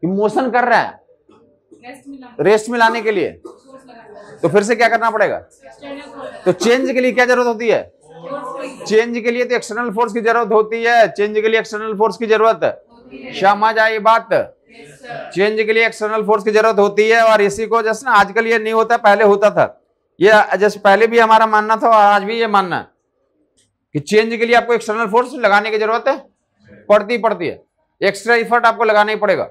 कि मोशन कर रहा है रेस्ट में लाने के लिए, तो फिर से क्या करना पड़ेगा? तो चेंज के लिए क्या जरूरत होती है? चेंज के लिए तो एक्सटर्नल फोर्स की जरूरत होती है। चेंज के लिए एक्सटर्नल फोर्स की जरूरत, समझ आई बात? चेंज के लिए एक्सटर्नल फोर्स की जरूरत होती है। और इसी को जैसे ना आजकल ये नहीं होता, पहले होता था। ये जैसे पहले भी हमारा मानना था और आज भी ये मानना है कि चेंज के लिए आपको एक्सटर्नल फोर्स लगाने की जरूरत है, पड़ती है। एक्स्ट्रा इफर्ट आपको लगाना ही पड़ेगा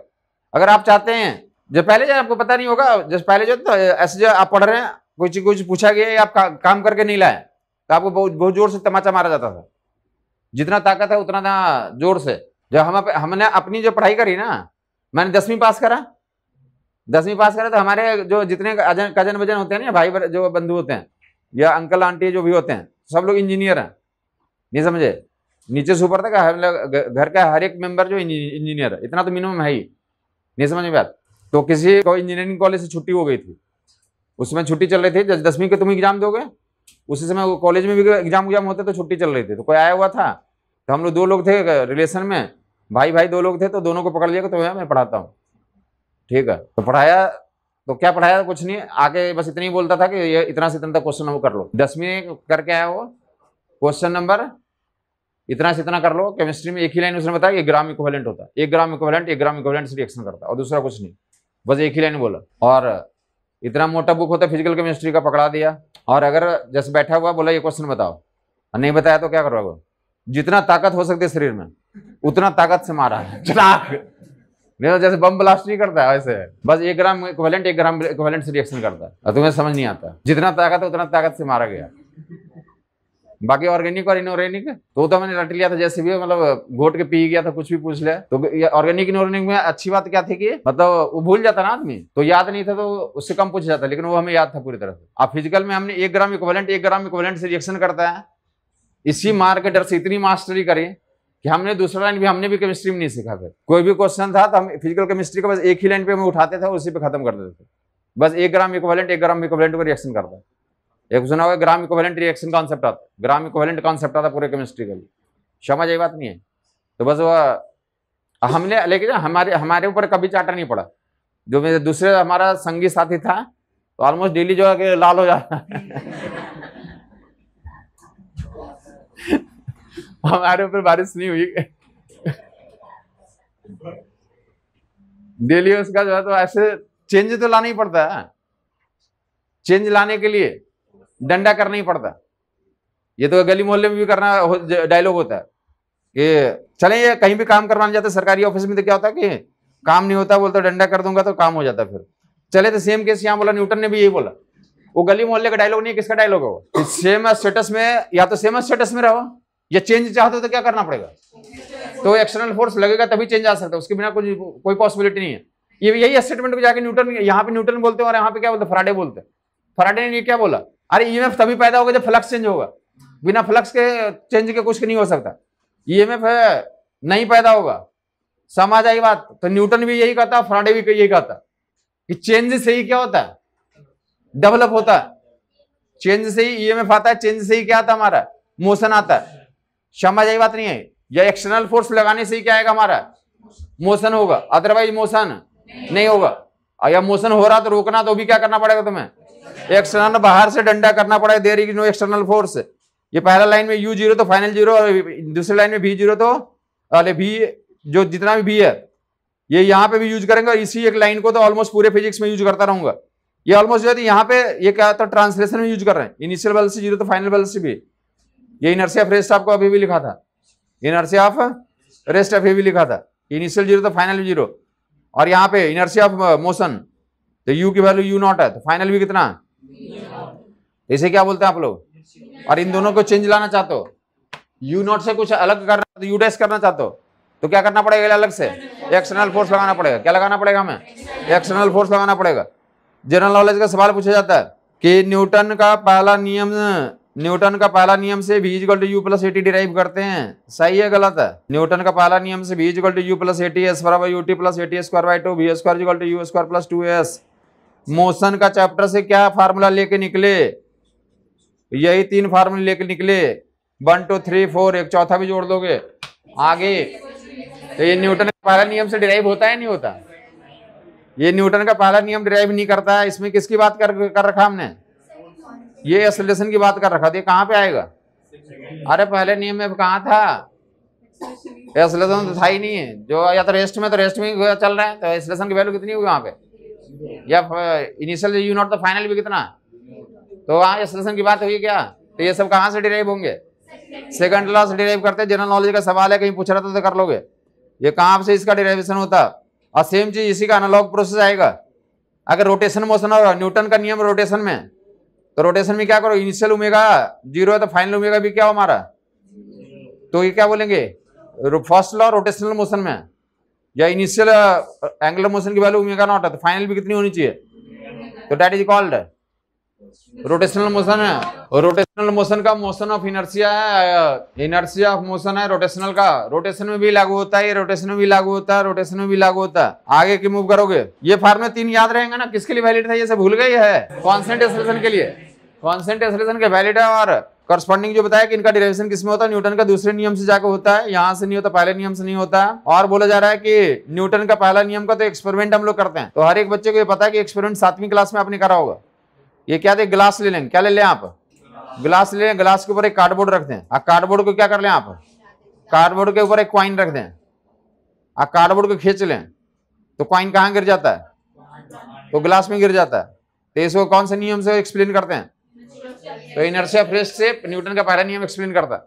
अगर आप चाहते हैं। जो पहले जो आपको पता नहीं होगा, जैसे पहले जो ऐसे जो आप पढ़ रहे हैं, कुछ पूछा गया, आप काम करके नहीं लाए तो आपको बहुत जोर से तमाचा मारा जाता था। जितना ताकत है उतना ना जोर से। जब हमने अपनी जो पढ़ाई करी ना, मैंने 10वीं पास करा तो हमारे जो जितने कजन वजन होते हैं ना, भाई जो बंधु होते हैं या अंकल आंटी जो भी होते हैं, सब लोग इंजीनियर हैं। नहीं समझे? नीचे से ऊपर तक घर का हर एक मेंबर जो इंजीनियर है, इतना तो मिनिमम है ही। नहीं समझ में बात? तो किसी को इंजीनियरिंग कॉलेज से छुट्टी हो गई थी, उसमें छुट्टी चल रही थी। 10वीं के तुम एग्जाम दोगे, उसी समय कॉलेज में भी एग्जाम होते तो छुट्टी चल रही थी। तो कोई आया हुआ था, तो हम लोग 2 लोग थे रिलेशन में, भाई 2 लोग थे, तो दोनों को पकड़ लिया कि तो मैं पढ़ाता हूँ। ठीक है, तो पढ़ाया। तो क्या पढ़ाया? कुछ नहीं, आके बस इतना ही बोलता था कि ये इतना से इतना क्वेश्चन वो कर लो। 10वीं करके आया वो, क्वेश्चन नंबर इतना से इतना कर लो। केमिस्ट्री में एक ही लाइन उसने बताया, 1 ग्राम इक्विवेलेंट होता है। 1 ग्राम इक्विवेलेंट से रिएक्शन करता है, और दूसरा कुछ नहीं, बस एक ही लाइन बोला। और इतना मोटा बुक होता है फिजिकल केमिस्ट्री का, पकड़ा दिया। और अगर जैसे बैठा हुआ बोला ये क्वेश्चन बताओ, और नहीं बताया तो क्या करोगे? जितना ताकत हो सकती है शरीर में उतना ताकत से मारा है, चलाक। नहीं तो जैसे बम ब्लास्ट नहीं करता है वैसे, बस 1 ग्राम इक्विवेलेंट से रिएक्शन करता है, और तुम्हें समझ नहीं आता। जितना ताकत है उतना ताकत से मारा गया। बाकी ऑर्गेनिक और इनऑर्गेनिक तो मैंने रट लिया था, जैसे भी मतलब घोट के पी गया था, कुछ भी पूछ लिया। तो ऑर्गेनिक इनऑर्गेनिक में अच्छी बात क्या थी कि मतलब वो भूल जाता ना आदमी, तो याद नहीं था तो उससे कम पूछ जाता, लेकिन वो हमें याद था पूरी तरह से। आप फिजिकल में हमने 1 ग्राम इक्विवेलेंट से रिएक्शन करता है, इसी मार के डर से इतनी मास्टरी करी कि हमने दूसरा लाइन भी हमने भी केमिस्ट्री में नहीं सीखा। फिर कोई भी क्वेश्चन था तो हम फिजिकल केमिस्ट्री का बस एक ही लाइन पे हम उठाते थे, उसी पे खत्म कर देते थे। बस 1 ग्राम इक्विवेलेंट को रिएक्शन करता है। एक सुना होगा ग्राम इक्विवेलेंट रिएक्शन कॉन्सेप्ट आता है, ग्राम इक्विवेलेंट कॉन्सेप्ट आता पूरे केमिस्ट्री के लिए। समझ ये बात नहीं है? तो बस वो हमने, लेकिन हमारे ऊपर कभी चाटा नहीं पड़ा। जो मेरे दूसरे हमारा संगी साथी था, तो ऑलमोस्ट डेली जो है कि लाल हो जाता हमारे ऊपर बारिश नहीं हुई डेली उसका जो है, तो ऐसे चेंज तो लाना ही पड़ता है। चेंज लाने के लिए डंडा करना ही पड़ता। ये तो गली मोहल्ले में भी करना डायलॉग होता है कि चले ये कहीं भी काम करवाने जाते सरकारी ऑफिस में, तो क्या होता है कि काम नहीं होता, बोलता डंडा कर दूंगा तो काम हो जाता। फिर चले तो सेम केस यहाँ बोला, न्यूटन ने भी यही बोला। वो गली मोहल्ले का डायलॉग नहीं, किसका डायलॉग है वो? सेम स्टेटस में, या तो सेम स्टेटस में रहो, या चेंज चाहते हो तो क्या करना पड़ेगा? तो एक्सटर्नल फोर्स लगेगा तभी चेंज आ सकता है, उसके बिना कोई पॉसिबिलिटी नहीं है। ये यही स्टेटमेंट को जाके न्यूटन, यहाँ पे न्यूटन बोलते हैं और यहाँ पे क्या बोलते हैं? फराडे बोलते हैं। फराडे ने क्या बोला? अरे ईएमएफ तभी पैदा होगा जब फ्लक्स चेंज होगा, बिना फ्लक्स के चेंज के कुछ नहीं हो सकता। ईएमएफ नहीं पैदा होगा। समझ आई बात? तो न्यूटन भी यही कहता, फराडे भी यही कहता कि चेंज से ही क्या होता है? डेवलप होता है। चेंज से ही ईएमएफ आता है, चेंज से ही क्या आता है? हमारा मोशन आता है। समझ आई बात नहीं है? या एक्सटर्नल फोर्स लगाने से ही क्या आएगा? हमारा मोशन होगा, अदरवाइज मोशन नहीं होगा। या मोशन हो रहा तो रोकना, तो भी क्या करना पड़ेगा तुम्हें? एक्सटर्नल बाहर से डंडा करना पड़ेगा। There is no external force. ये पहला लाइन में U0 तो फाइनल 0, और दूसरी लाइन में V0 तो अरे V जो जितना भी V है ये यहाँ पे भी यूज करेंगे। और इसी एक लाइन को तो ऑलमोस्ट पूरे फिजिक्स में यूज करता रहूंगा। ये ऑलमोस्ट जो है यहाँ पे ये क्या तो ट्रांसलेशन में यूज कर रहे हैं। इनिशियल वेलोसिटी 0 तो फाइनल वेलोसिटी भी। ये इनर्शिया ऑफ रेस्ट आपको अभी भी लिखा था, इनर्शिया ऑफ रेस्ट अभी भी लिखा था। इनिशियल 0 तो फाइनल भी 0, और यहाँ पे इनर्शिया ऑफ मोशन तो U की वैल्यू U0 है, तो फाइनल भी कितना? इसे क्या बोलते हैं आप लोग? और इन दोनों को चेंज लाना चाहते हो, U0 से कुछ अलग करना, तो U डैश करना चाहते हो, तो क्या करना पड़ेगा? अलग से एक्सटर्नल फोर्स लगाना पड़ेगा। क्या लगाना पड़ेगा हमें? एक्सटर्नल फोर्स लगाना पड़ेगा। जनरल नॉलेज का सवाल पूछा जाता है कि न्यूटन का पहला नियम से V = U + AT डिराइव करते हैं। सही है गलत है? न्यूटन का पहला नियम से V = U + AT S = UT + AT²/2 V² = U² + 2S। Motion का चैप्टर से क्या फार्मूला लेके निकले? यही 3 फार्मूले लेके निकले, 1 2 3 4, एक चौथा भी जोड़ दोगे आगे। तो ये न्यूटन के पहला नियम से डिराइव होता है नहीं होता? ये न्यूटन का पहला नियम डिराइव नहीं करता है। इसमें किसकी बात कर रखा हमने? ये एक्सेलरेशन की बात कर रखा था। ये कहाँ पे आएगा? अरे पहले नियम में कहाँ था? एक्सेलरेशन तो था ही नहीं है। जो या तो रेस्ट में चल रहा है, तो एक्सेलरेशन की वैल्यू कितनी हुई वहां पे? या इनिशियल यू नॉट तो फाइनल भी कितना? तो वहां एक्सेलरेशन की बात हुई क्या? तो ये सब कहाँ से डिराइव होंगे? सेकंड लॉ से डिराइव करते हैं। जनरल नॉलेज का सवाल है, कहीं पूछ रहा तो कर लोगे। ये कहाँ से इसका डिराइवेशन होता? और सेम चीज इसी का एनालॉग प्रोसेस आएगा। अगर रोटेशन मोशन और न्यूटन का नियम रोटेशन में, तो रोटेशन में क्या करो? इनिशियल ओमेगा 0 है तो फाइनल ओमेगा भी क्या हो हमारा? तो ये क्या बोलेंगे? फर्स्ट लॉ रोटेशनल मोशन में, या इनिशियल एंगुलर मोशन की वैल्यू ओमेगा नॉट है तो फाइनल भी कितनी होनी चाहिए? तो that is called rotational motion है। रोटेशनल मोशन का मोशन ऑफ इनर्शिया है, इनर्शिया ऑफ मोशन है रोटेशनल का। रोटेशन में भी लागू होता है, ये रोटेशन में भी लागू होता है, रोटेशन में भी लागू होता है। आगे की मूव करोगे, ये फार्मूला 3 याद रहेंगे ना? किसके लिए वैलिड था? ये सब भूल गए है? कांस्टेंट एक्सेलरेशन के लिए। कांस्टेंट एक्सेलरेशन के वैलिड है। और करस्पॉन्डिंग जो बताया कि इनका डेरिवेशन किसमें होता है? न्यूटन का दूसरे नियम से जाकर होता है। यहां से नहीं होता, पहले नियम से नहीं होता। और बोला जा रहा है कि न्यूटन का पहला नियम का तो एक्सपेरिमेंट हम लोग करते हैं। तो हर एक बच्चे को ये पता है कि एक्सपेरिमेंट 7वीं क्लास में आपने करा होगा। ये क्या दे? गिलास ले लें। क्या ले लें आप? गिलास ले लें। गिलास के ऊपर एक कार्डबोर्ड रख दें। कार्डबोर्ड को क्या कर लें आप? कार्डबोर्ड के ऊपर एक कॉइन रख दें। कार्डबोर्ड को खींच लें तो कॉइन कहाँ गिर जाता है? तो गिलास में गिर जाता है। तो इसको कौन से नियम से एक्सप्लेन करते हैं? तो इनर्शिया ऑफ रेस्ट से न्यूटन का पहला नियम एक्सप्लेन करता है।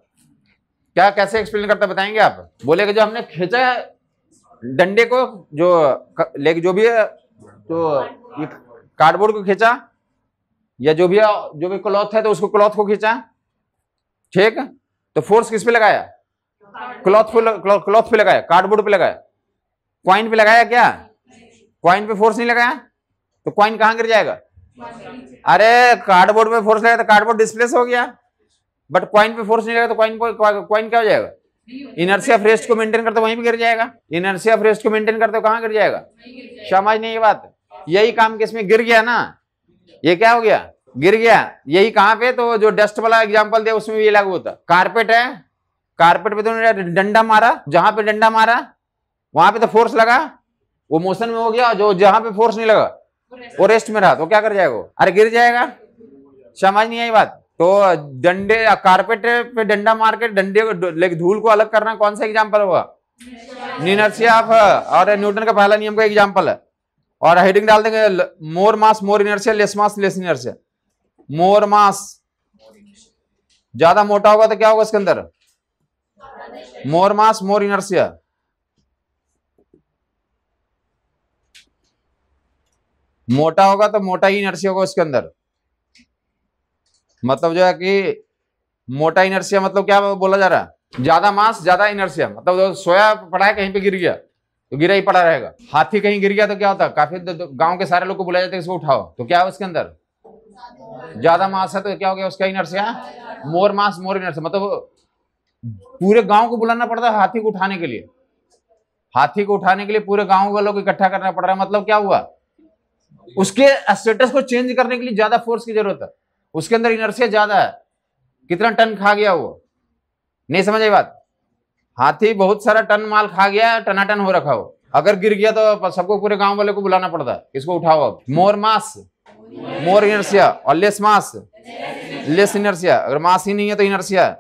क्या कैसे एक्सप्लेन करता है बताएंगे आप? बोलेगा जो हमने खींचा डंडे को, जो भी है, तो कार्डबोर्ड को खींचा, या जो भी क्लॉथ है तो उसको क्लॉथ को खींचा, ठीक। तो फोर्स किस पे लगाया? क्लॉथ पे लगाया, कार्डबोर्ड पे लगाया। कॉइन पे लगाया क्या? कॉइन पे फोर्स नहीं लगाया तो कॉइन कहां गिर जाएगा? अरे कार्डबोर्ड पे फोर्स लगाया तो कार्डबोर्ड डिस्प्लेस हो गया, बट कॉइन पे फोर्स नहीं लगाया तो कॉइन क्या हो जाएगा? इनर्शिया ऑफ रेस्ट को मेंटेन करते वहीं पे गिर जाएगा। इनर्शिया ऑफ रेस्ट को मेंटेन करते कहां गिर जाएगा? समझ नहीं ये बात? यही काम किसमें गिर गया ना? ये क्या हो गया? गिर गया। यही कहां पे? तो जो डस्ट वाला एग्जांपल दिया उसमें भी ये लागू होता। कारपेट है, कारपेट पे तो डंडा मारा, जहां पे डंडा मारा वहां पे तो फोर्स लगा, वो मोशन में हो गया। जो जहां पे फोर्स नहीं लगा वो रेस्ट में रहा, तो क्या कर जाएगा? अरे गिर जाएगा। समझ नहीं आई बात? तो डंडे कारपेट पे डंडा मार के डंडे को धूल को अलग करना कौन सा एग्जाम्पल हुआ? इनर्शिया ऑफ, और न्यूटन का पहला नियम का एग्जाम्पल है। और हेडिंग डाल देंगे more mass more inertia, less mass less inertia. More mass, ज्यादा मोटा होगा तो क्या होगा इसके अंदर? More mass more inertia. मोटा होगा तो मोटा ही इनर्शिया होगा इसके अंदर। मतलब जो है कि मोटा इनर्शिया मतलब क्या बोला जा रहा है? ज्यादा मास ज्यादा इनर्शिया। मतलब जो सोया पड़ा है कहीं पे गिर गया तो गिरा ही पड़ा रहेगा। हाथी कहीं गिर गया तो क्या होता है? काफी गांव के सारे लोग को बुलाया जाता है इसको उठाओ, तो क्या है उसके अंदर? ज्यादा मास है तो क्या हो गया उसका? Inertia. More mass more inertia, मतलब पूरे गांव को बुलाना पड़ता है हाथी को उठाने के लिए। हाथी को उठाने के लिए पूरे गांव के लोग इकट्ठा करना पड़ रहा है। मतलब क्या हुआ? उसके स्टेटस को चेंज करने के लिए ज्यादा फोर्स की जरूरत है। उसके अंदर इनर्शिया ज्यादा है। कितना टन खा गया वो? नहीं समझ आई बात? हाथी बहुत सारा टन माल खा गया, टनाटन हो रखा हो। अगर गिर गया तो सबको पूरे गांव वाले को बुलाना पड़ता है, इसको उठाओ। अब मोर मास मोर इनर्शिया और लेस मास लेस इनर्शिया। अगर मास ही नहीं है तो inertia.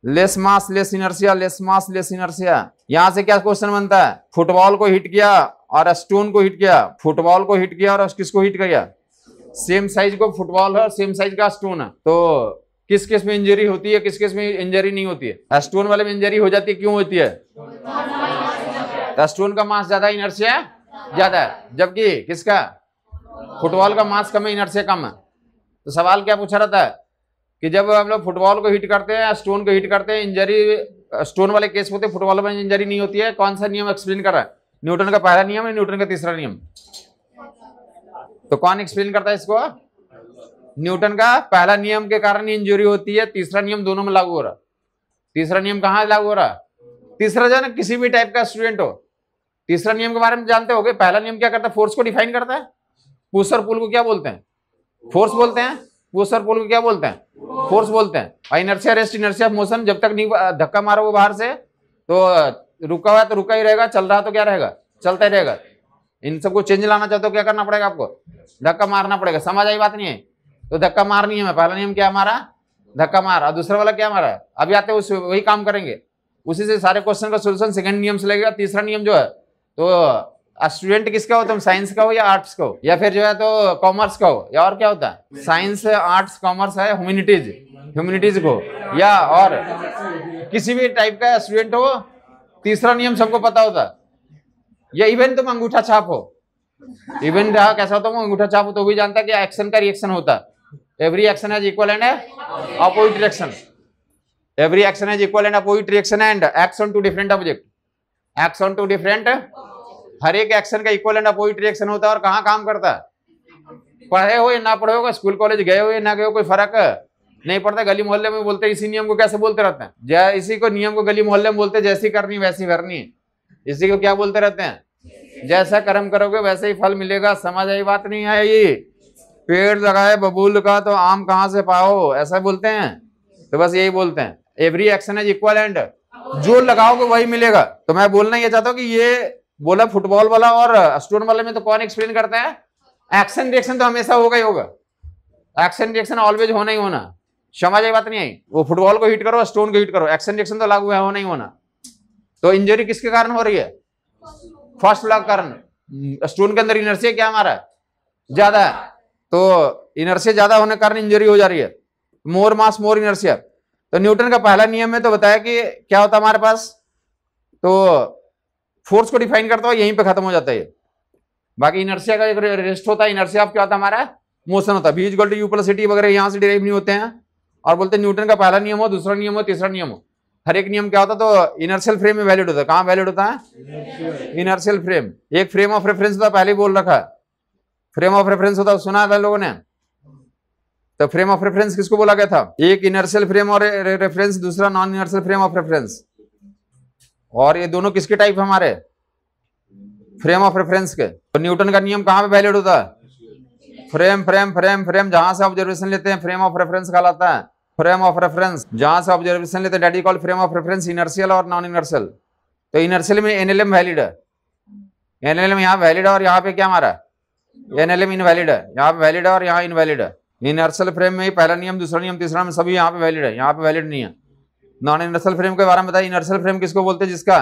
Less mass less inertia, less mass less inertia. यहां से क्या क्वेश्चन बनता है? फुटबॉल को हिट किया और स्टोन को हिट किया। फुटबॉल को हिट किया और किसको हिट किया? सेम साइज को फुटबॉल है, सेम साइज का स्टोन है। तो किस केस में इंजरी होती है, किस केस में इंजरी नहीं होती है? स्टोन वाले में इंजरी हो जाती है, क्यों होती है? स्टोन का मास ज्यादा, इनर्शिया ज्यादा है, जबकि किसका? फुटबॉल का मास कम है, इनर्शिया कम है। तो सवाल क्या पूछा रहता है कि जब हम लोग फुटबॉल को हिट करते हैं, स्टोन को हिट करते हैं, इंजरी स्टोन वाले केस होते हैं, फुटबॉल में इंजरी नहीं होती है। कौन सा नियम एक्सप्लेन कर रहा है? न्यूटन का पहला नियम है, न्यूटन का तीसरा नियम। तो कौन एक्सप्लेन करता है इसको? न्यूटन का पहला नियम के कारण इंजरी होती है, तीसरा नियम दोनों में लागू हो रहा। तीसरा नियम कहां लागू हो रहा? तीसरा जो है ना, किसी भी टाइप का स्टूडेंट हो, तीसरा नियम के बारे में जानते होगे। पहला नियम क्या करता है? फोर्स को डिफाइन करता है। पुश और पुल को क्या बोलते हैं? फोर्स बोलते हैं। पुश और पुल को क्या बोलते हैं? फोर्स बोलते हैं। और इनर्शिया रेस्ट, इनर्शिया मोशन, जब तक नहीं धक्का मारो वो बाहर से तो रुका हुआ है तो रुका ही रहेगा, चल रहा तो क्या रहेगा? चलता ही रहेगा। इन सबको चेंज लाना चाहते हो क्या करना पड़ेगा आपको? धक्का मारना पड़ेगा। समझ आई बात नहीं है? तो धक्का मारनी है। पहला नियम क्या हमारा? धक्का मार। और दूसरा वाला क्या हमारा? अभी आते उस वही काम करेंगे, उसी से सारे क्वेश्चन का सोल्यूशन सेकंड नियम से लगेगा। तीसरा नियम जो है, तो स्टूडेंट किसका हो तुम? साइंस का हो या आर्ट्स का हो, या फिर जो है तो कॉमर्स का हो, या और क्या होता है? साइंस, आर्ट्स, कॉमर्स है, ह्यूमैनिटीज को, या और किसी भी टाइप का स्टूडेंट हो। तीसरा नियम सबको पता होता है। या इवन तुम अंगूठा छाप हो, इवन रहा कैसा होता है अंगूठा छाप हो, तो भी जानता है कि एक्शन का रिएक्शन होता है। Every action has equal and opposite reaction. Every action has equal and opposite reaction and acts on two different object. Acts on two different, हर एक एक्शन का इक्वल एंड अपोजिट रिएक्शन होता है। और कहाँ काम करता है? पढ़े हो या ना पढ़े हो, स्कूल कॉलेज गए हो या ना गए हो, कोई फर्क नहीं पड़ता। गली मोहल्ले में बोलते हैं इसी नियम को, कैसे बोलते रहते हैं? इसी को नियम को गली मोहल्ले में बोलते हैं जैसी करनी वैसी भरनी। इसी को क्या बोलते रहते हैं? जैसा कर्म करोगे वैसे ही फल मिलेगा। समझ आई बात नहीं आई? पेड़ लगाए बबूल का तो आम कहाँ से पाओ, ऐसा बोलते हैं। तो बस यही बोलते हैं, every action is equal and जो लगाओगे वही मिलेगा। तो मैं बोलना ये चाहता हूँ कि ये बोला फुटबॉल वाला और स्टोन वाले में तो कौन एक्सप्लेन करता है? एक्शन रिएक्शन तो हमेशा होगा ही होगा। एक्शन रिएक्शन ऑलवेज होना ही होना। समझ आई बात नहीं आई? वो फुटबॉल को हिट करो, स्टोन को हिट करो, एक्शन रिएक्शन तो लागू है, होना ही होना। तो इंजरी किसके कारण हो रही है? फर्स्ट लॉ के कारण। स्टोन के अंदर इनर्शिया क्या हमारा ज्यादा है, तो इनर्शिया ज्यादा होने के कारण इंजरी हो जा रही है। मोर मास मोर इनर्शिया। तो न्यूटन का पहला नियम में तो बताया कि क्या होता है हमारे पास, तो फोर्स को डिफाइन करता है, यहीं पे खत्म हो जाता है। बाकी इनर्शिया का एक रेस्ट होता है। इनर्शिया आप क्या होता है हमारा? मोशन होता है। v equal to u plus ct वगैरह यहाँ से डिराइव नहीं होते हैं। और बोलते हैं न्यूटन का पहला नियम हो, दूसरा नियम हो, तीसरा नियम हो, हर एक नियम क्या होता है तो इनर्शियल फ्रेम में वैलिड होता है। कहाँ वैलिड होता है? Inertial frame. एक फ्रेम ऑफ रेफरेंस होता है, पहले ही बोल रखा है। फ्रेम ऑफ रेफरेंस होता है, सुना था लोगों ने। तो फ्रेम ऑफ रेफरेंस किसको बोला गया था? एक इनर्शियल फ्रेम और रेफरेंस, दूसरा non inertial frame of reference. और ये दोनों किसके टाइप हमारे? फ्रेम ऑफ रेफरेंस के। तो न्यूटन का नियम कहाँ पे वैलिड होता है? फ्रेम फ्रेम फ्रेम फ्रेम, जहां से ऑब्जर्वेशन लेते हैं फ्रेम ऑफ रेफरेंस कहलाता है। फ्रेम ऑफ रेफरेंस जहां से ऑब्जर्वेशन लेते हैं that is called frame of reference, inertial और नॉन इनर्शियल। तो इनर्शियल में एनएलएम वैलिड है, एनएलएम यहाँ वैलिड है, और यहाँ पे क्या हमारा एनएलएम इनवैलिड है। यहाँ पे वैलिड है और यहाँ इनवैलिड है। इनर्शियल फ्रेम में ही पहला नियम, दूसरा नियम, तीसरा नियम सभी यहाँ पे वैलिड है, यहाँ पे वैलिड नहीं है। नॉन इनर्शियल फ्रेम के बारे में बताइए। इनर्शियल फ्रेम किसको बोलते हैं? जिसका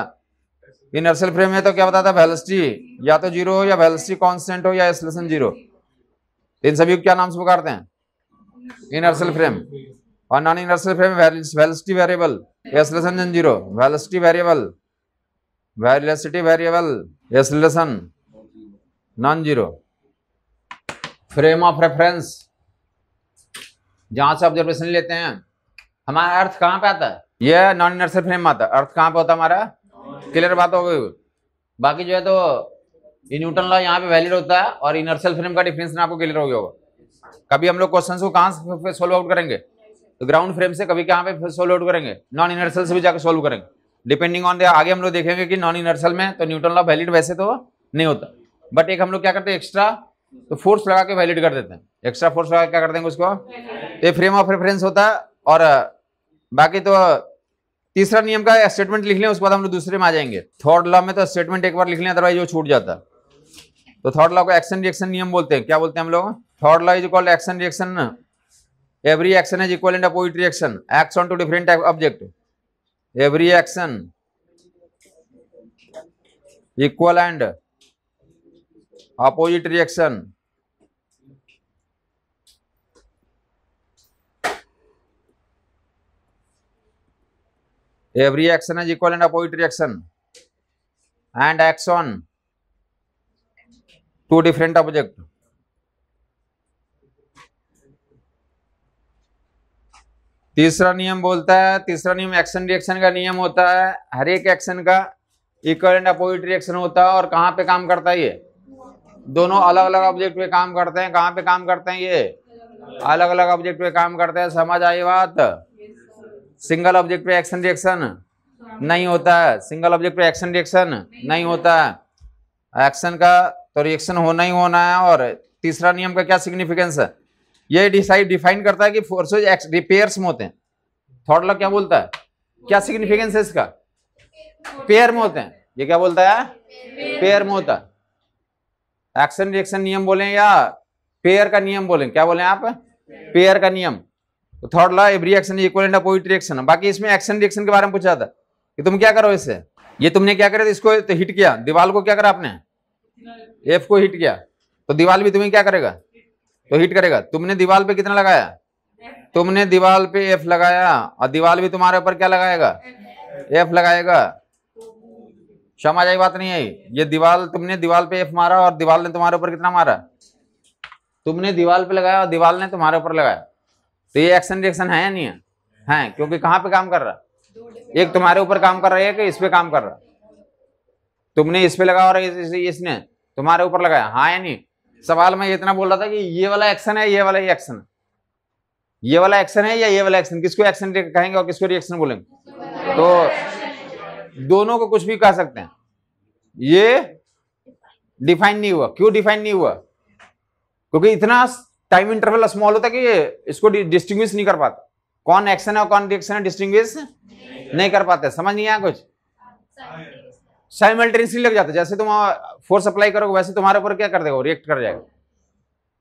इनर्शियल फ्रेम है तो क्या बताता है? वेलोसिटी या तो जीरो हो, या वेलोसिटी कांस्टेंट हो, या एक्सेलरेशन जीरो। इन सभी को क्या नाम से पुकारते हैं? Inertial frame. और non inertial frame velocity variable, acceleration zero, velocity variable, velocity variable, acceleration non zero. Frame of reference जहां से ऑब्जर्वेशन लेते हैं। हमारा अर्थ कहाँ पे आता है? यह नॉन इनर्शियल फ्रेम में आता है। अर्थ कहाँ पे होता है हमारा? क्लियर बात हो गई। बाकी जो है तो न्यूटन लॉ यहाँ पे वैलिड होता है, और इनर्शियल फ्रेम का डिफरेंस आपको क्लियर हो गया होगा। कभी हम लोग क्वेश्चंस को कहाँ से सोल्व आउट करेंगे? तो ग्राउंड फ्रेम से। कभी कहाँ पे सोल्व आउट करेंगे? नॉन इनर्शियल से भी जाकर सोल्व करेंगे, डिपेंडिंग ऑन द। आगे हम लोग देखेंगे कि नॉन इनर्शियल में तो न्यूटन लॉ वैलिड वैसे तो नहीं होता, बट एक हम लोग क्या करते हैं, एक्स्ट्रा तो फोर्स लगा के वैलिड कर देते हैं। एक्स्ट्रा फोर्स लगा क्या कर देंगे उसको? ये फ्रेम ऑफ रेफरेंस होता है। और बाकी तो तीसरा नियम का स्टेटमेंट लिख लें, उसके बाद हम लोग दूसरे में आ जाएंगे। थर्ड लॉ में तो स्टेटमेंट एक बार लिख लें, अदरवाइज वो छूट जाता है। तो थर्ड लॉ को एक्शन रिएक्शन नियम बोलते हैं। क्या बोलते हैं हम लोग? Third law is called action reaction. Every action is equal and opposite reaction acts on two different object. Every action equal and opposite reaction every action is equal and opposite reaction and acts on two different object। तीसरा नियम बोलता है, तीसरा नियम action reaction का नियम होता है। हर एक एक्शन का इक्वल एंड अपोजिट रिएक्शन होता है। और कहाँ पे काम करता है? ये दोनों अलग अलग ऑब्जेक्ट पे काम करते हैं। कहाँ पे काम करते हैं? ये अलग अलग ऑब्जेक्ट पे काम करते हैं। समझ आई बात? सिंगल ऑब्जेक्ट पे एक्शन रिएक्शन नहीं होता है। सिंगल ऑब्जेक्ट पे एक्शन रिएक्शन नहीं होता है। एक्शन का तो रिएक्शन होना ही होना है। और तीसरा नियम का क्या सिग्निफिकेंस है? ये डिफाइन करता है कि फोर्सेज पेयर्स में होते हैं। थर्ड लॉ क्या बोलता है? क्या सिग्निफिकेंस है इसका? पेयर में होते हैं। ये क्या बोलता है? पेयर में होता है। एक्शन रिएक्शन नियम बोले या पेयर का नियम बोले, क्या बोले आप? पेयर का नियम। तो third law every action equivalent opposite reaction. बाकी इसमें एक्शन रिएक्शन के बारे में पूछा था कि तुम क्या करो इससे। ये तुमने क्या करा, इसको तो हिट किया, दीवार को क्या करा आपने, एफ को हिट किया, तो दीवार भी तुम्हें क्या करेगा, तो हिट करेगा। तुमने दीवार पे कितना लगाया, तुमने दीवार पे एफ लगाया और दीवार भी तुम्हारे ऊपर क्या लगाएगा, एफ लगाएगा। समझ आई बात नहीं आई? ये दीवार, तुमने दीवार पे एफ मारा और दीवार ने तुम्हारे ऊपर कितना मारा, तुमने दीवार पे लगाया और दीवार ने तुम्हारे ऊपर लगाया। तो ये एक्शन रिएक्शन है या नहीं है? है, क्योंकि कहां पे काम कर रहा, एक तुम्हारे ऊपर काम कर रहा है कि इस पे काम कर रहा, तुमने इस पे लगा और इसने तुम्हारे ऊपर लगाया, हाँ या नहीं? सवाल में इतना बोल रहा था कि ये वाला एक्शन है, ये वाला ये एक्शन है, ये वाला एक्शन है या ये वाला एक्शन, किसको एक्शन कहेंगे और किसको रिएक्शन बोलेंगे? तो दोनों को कुछ भी कह सकते हैं। ये डिफाइन नहीं हुआ। क्यों डिफाइन नहीं हुआ? क्योंकि इतना टाइम इंटरवल स्मॉल होता है कि इसको डिस्टिंग्विश नहीं कर पाता, कौन एक्शन है और कौन रिएक्शन है, डिस्टिंग्विश नहीं कर पाते। समझ नहीं आया कुछ? साइमल्टेनियसली लग जाता है, जैसे तुम फोर्स अप्लाई करोगे वैसे तुम्हारे ऊपर क्या कर देगा, रिएक्ट कर जाएगा।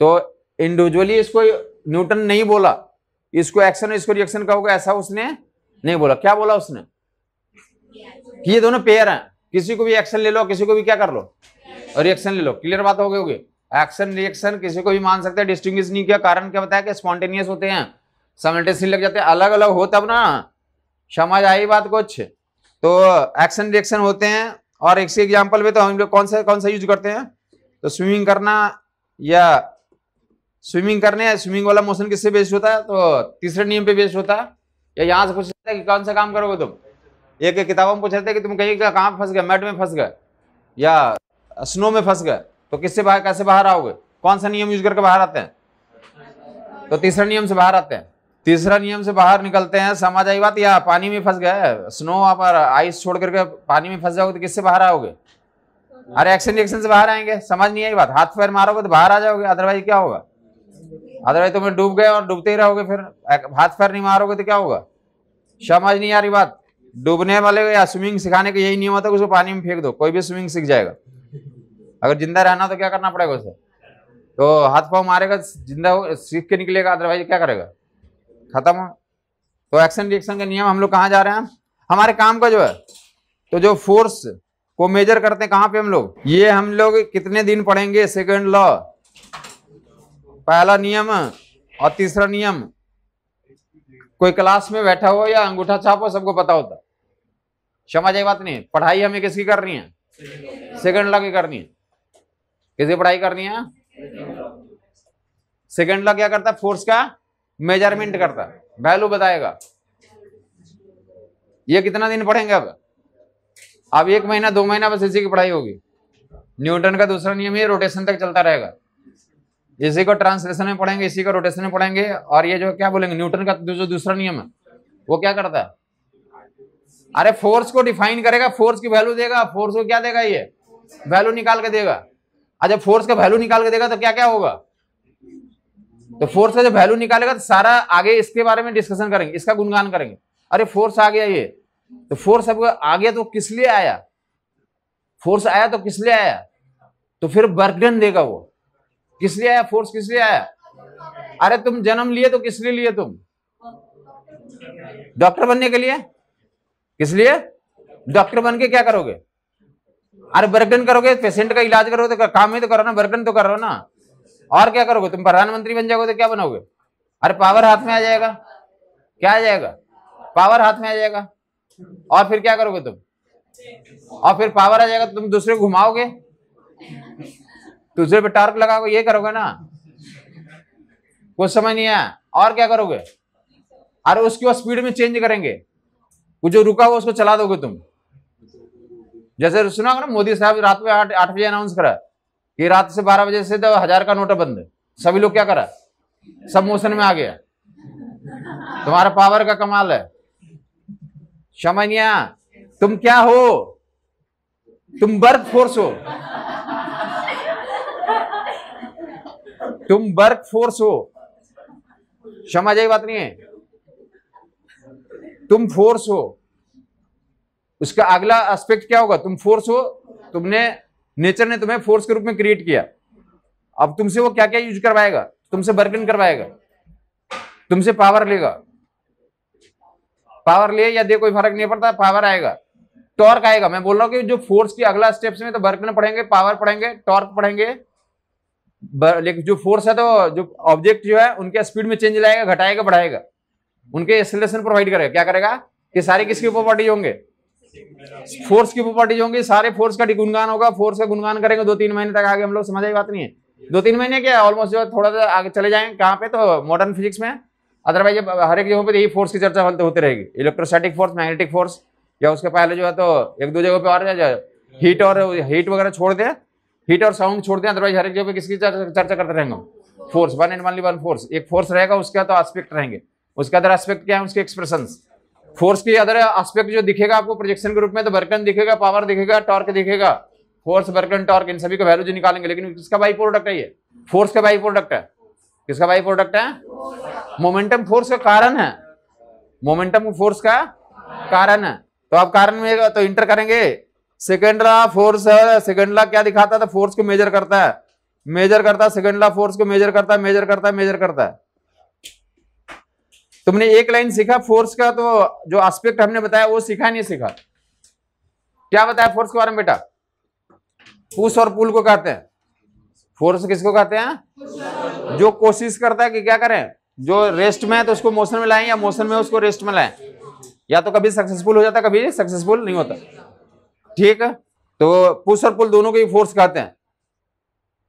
तो इंडिविजुअली इसको न्यूटन नहीं बोला, इसको एक्शन इसको रिएक्शन कहोगे, ऐसा उसने नहीं बोला। क्या बोला उसने कि ये दोनों पेयर हैं, किसी को भी एक्शन ले लो, किसी को भी क्या कर लो, रिएक्शन ले लो। क्लियर बात हो गई होगी? एक्शन रिएक्शन किसी को भी मान सकते हैं, डिस्टिंग्विश नहीं किया। कारण क्या बताया कि स्पॉन्टेनियस होते हैं, साइमल्टेनियसली लग जाते हैं, अलग अलग हो तब ना। समझ आई बात कुछ? तो एक्शन रिएक्शन होते हैं। और एक से एग्जांपल में तो हम लोग कौन सा यूज करते हैं, तो स्विमिंग करना या स्विमिंग करने या स्विमिंग वाला मोशन किससे बेस्ड होता है, तो तीसरे नियम पे बेस्ड होता है। या यहाँ से पूछ रहे थे कि कौन सा काम करोगे तुम, एक किताबों में पूछ रहे थे कि तुम कहीं कहाँ फंस गए, मैट में फंस गए या स्नो में फंस गए, तो किससे बाहर, कैसे बाहर आओगे, कौन सा नियम यूज करके बाहर आते हैं, तो तीसरा नियम से बाहर आते हैं। तीसरा नियम से बाहर निकलते हैं। समझ आई बात? या पानी में फंस गए, स्नो पर आइस छोड़ करके पानी में फंस जाओगे तो किससे बाहर आओगे, अरे एक्शन रिएक्शन से बाहर आएंगे। समझ नहीं आई बात? हाथ पैर मारोगे तो बाहर आ जाओगे, अदरवाइज क्या होगा, अदरवाइज तुम डूब गए और डूबते ही रहोगे, फिर हाथ पैर नहीं मारोगे तो क्या होगा। समझ नहीं आ रही बात? डूबने वाले या स्विमिंग सिखाने का यही नियम होता है, उसको पानी में फेंक दो, कोई भी स्विमिंग सीख जाएगा। अगर जिंदा रहना तो क्या करना पड़ेगा उसे, तो हाथ पांव मारेगा, जिंदा सीख के निकलेगा, अदरवाइज क्या करेगा, खत्म। तो एक्शन रिएक्शन के नियम हम लोग कहाँ जा रहे हैं, हमारे काम का जो है, तो जो फोर्स को मेजर करते हैं कहाँ पे हम लोग, ये हम लोग कितने दिन पढ़ेंगे, सेकंड लॉ, पहला नियम और तीसरा नियम। कोई क्लास में बैठा हो या अंगूठा छाप हो, सबको पता होता। समझ आई बात नहीं? पढ़ाई हमें किसकी करनी है, सेकंड लॉ की करनी है। किसकी पढ़ाई करनी है? सेकंड लॉ क्या करता है, फोर्स का मेजरमेंट करता है, वैल्यू बताएगा। ये कितना दिन पढ़ेंगे अब 1 महीना 2 महीना बस इसी की पढ़ाई होगी। न्यूटन का दूसरा नियम ये रोटेशन तक चलता रहेगा, इसी को ट्रांसलेशन में पढ़ेंगे, इसी को रोटेशन में पढ़ेंगे। और ये जो क्या बोलेंगे, न्यूटन का जो दूसरा नियम है वो क्या करता है, अरे फोर्स को डिफाइन करेगा, फोर्स की वैल्यू देगा, फोर्स को क्या देगा, ये वैल्यू निकाल के देगा। जब फोर्स का वैल्यू निकाल के देगा तो क्या क्या होगा, तो फोर्स का जब वैल्यू निकालेगा तो सारा आगे इसके बारे में डिस्कशन करेंगे, इसका गुणगान करेंगे। अरे फोर्स आ गया, ये तो फोर्स अब आ गया तो किस लिए आया, फोर्स आया तो किस लिए आया, तो फिर वर्क डन देगा वो, किस लिए आया, फोर्स किस लिए आया। अरे तुम जन्म लिए तो किस लिए लिए, तुम डॉक्टर बनने के लिए, किस लिए, डॉक्टर बन के क्या करोगे, अरे वर्क डन करोगे, पेशेंट का इलाज करोगे तो काम ही तो करो ना, वर्क डन तो करो ना। और क्या करोगे, तुम प्रधानमंत्री बन जाओगे तो क्या बनोगे, अरे पावर हाथ में आ जाएगा, क्या आ जाएगा, पावर हाथ में आ जाएगा। और फिर क्या करोगे तुम, और फिर पावर आ जाएगा तो तुम दूसरे को घुमाओगे, दूसरे पे टार्क लगाओगे, ये करोगे ना, कुछ समझ नहीं आया। और क्या करोगे, अरे उसकी वो स्पीड में चेंज करेंगे, वो जो रुका हुआ उसको चला दोगे तुम। जैसे सुना होगा ना, मोदी साहब रात में 8 बजे अनाउंस करा कि रात से 12 बजे से तो 1000 का नोट बंद है। सभी लोग क्या करा, सब मोशन में आ गया। तुम्हारा पावर का कमाल है। समझ नहीं आया, तुम क्या हो, तुम वर्क फोर्स हो, तुम वर्क फोर्स हो। समझ आई बात नहीं है, तुम फोर्स हो। उसका अगला एस्पेक्ट क्या होगा, तुम फोर्स हो, तुमने नेचर ने तुम्हें फोर्स के रूप में क्रिएट किया, अब तुमसे वो क्या क्या यूज करवाएगा, तुमसे वर्किंग करवाएगा, तुमसे पावर लेगा, पावर ले या दे कोई फर्क नहीं पड़ता, पावर आएगा, टॉर्क आएगा। मैं बोल रहा हूँ कि जो फोर्स की अगला स्टेप्स में तो वर्किंग पढ़ेंगे, पावर पढ़ेंगे, टॉर्क पढ़ेंगे, लेकिन जो फोर्स है तो जो ऑब्जेक्ट जो है उनके स्पीड में चेंज लाएगा, घटाएगा, बढ़ाएगा, उनके एक्सेलरेशन प्रोवाइड करेगा। क्या करेगा कि सारे किसकी प्रॉपर्टीज होंगे, फोर्स की प्रॉपर्टीज होंगी, सारे फोर्स का गुणगान होगा, फोर्स का गुणगान करेंगे 2-3 महीने तक। आगे हम लोग समझ आई बात नहीं है, 2-3 महीने क्या ऑलमोस्ट जो थोड़ा सा आगे चले जाएंगे कहाँ पे, तो मॉडर्न फिजिक्स में। अदरवाइज हर एक जगह पे यही फोर्स की चर्चा होती रहेगी, इलेक्ट्रोस्टैटिक फोर्स, मैग्नेटिक फोर्स, या उसके पहले जो है तो एक दो जगह पे और हीट वगैरह छोड़ दे, हीट और साउंड छोड़ दें, अदरवाइज हर एक जगह पे किसकी चर्चा करते रहेंगे, force, one and only one force. एक फोर्स रहेगा, उसका तो एस्पेक्ट रहेंगे, उसके अदर एस्पेक्ट क्या है, उसके एक्सप्रेशंस। फोर्स की अदर एस्पेक्ट जो दिखेगा आपको प्रोजेक्शन के रूप में, तो वर्कन दिखेगा, पावर दिखेगा, टॉर्क दिखेगा, फोर्स, वर्कन, टॉर्क, इन सभी का वैल्यू जो निकालेंगे। लेकिन किसका बाई प्रोडक्ट है ये, फोर्स का बाई प्रोडक्ट है। किसका बाई प्रोडक्ट है, मोमेंटम फोर्स का कारण है, मोमेंटम फोर्स का कारण है। तो आप कारण में तो इंटर करेंगे, सेकेंड लॉ फोर्स है, सेकेंड लॉ क्या दिखाता है, फोर्स को मेजर करता है, मेजर करता है, सेकेंड लॉ फोर्स को मेजर करता है, मेजर करता है, मेजर करता है। तुमने एक लाइन सीखा फोर्स का, तो जो एस्पेक्ट हमने बताया वो सीखा नहीं सीखा। क्या बताया फोर्स के बारे में बेटा, पुश और पुल को कहते हैं। फोर्स किसको कहते हैं, जो कोशिश करता है कि क्या करें, जो रेस्ट में है तो उसको मोशन में लाएं, या मोशन में उसको रेस्ट में लाएं, या तो कभी सक्सेसफुल हो जाता है, कभी सक्सेसफुल नहीं होता। ठीक है, तो पुश और पुल दोनों को ही फोर्स कहते हैं,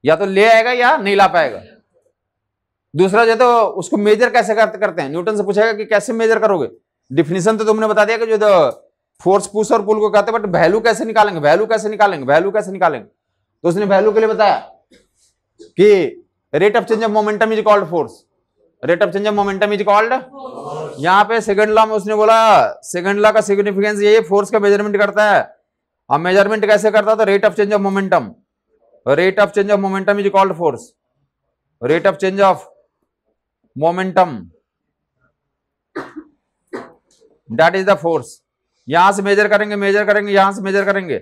या तो ले आएगा या नहीं ला पाएगा। दूसरा जो तो उसको मेजर कैसे करते हैं, न्यूटन से पूछेगा कि कैसे मेजर करोगे। डिफिनेशन तो तुमने बता दिया कि जो फोर्स पुश और पुल को कहते हैं, बट वैल्यू कैसे निकालेंगे, वैल्यू कैसे निकालेंगे, वैल्यू कैसे निकालेंगे। तो उसने वैल्यू के लिए बताया कि rate of change of momentum is called force, rate of change of momentum is called. यहाँ पे सेकंड लॉ में उसने बोला, सेकंड लॉ का सिग्निफिकेंस ये फोर्स का मेजरमेंट करता है। अब मेजरमेंट कैसे करता है, तो rate of change of momentum, rate of change of momentum is called force, rate of change of momentum that is the force. यहां से मेजर करेंगे, मेजर करेंगे, यहां से मेजर करेंगे,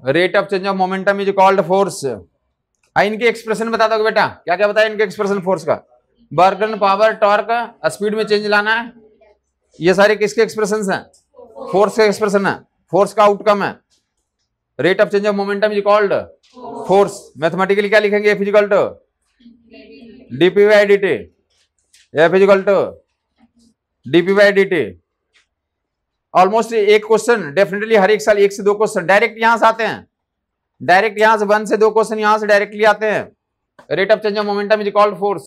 rate of change of momentum is called force. इनके expression बता दो बेटा, क्या क्या बताया इनके एक्सप्रेशन फोर्स का, वर्क, पावर, टॉर्क, स्पीड में चेंज लाना है, ये सारे किसके एक्सप्रेशन हैं, फोर्स के एक्सप्रेशन है, फोर्स का आउटकम है। Rate of change of momentum is called force. Mathematically क्या लिखेंगे, F equal to dp by dt, F equal to dp by dt। Almost एक क्वेश्चन डेफिनेटली हर एक साल 1 से 2 क्वेश्चन डायरेक्ट यहां से आते हैं, डायरेक्ट यहां से 1 से 2 क्वेश्चन यहां से डायरेक्टली आते हैं। Rate of change of momentum is called force.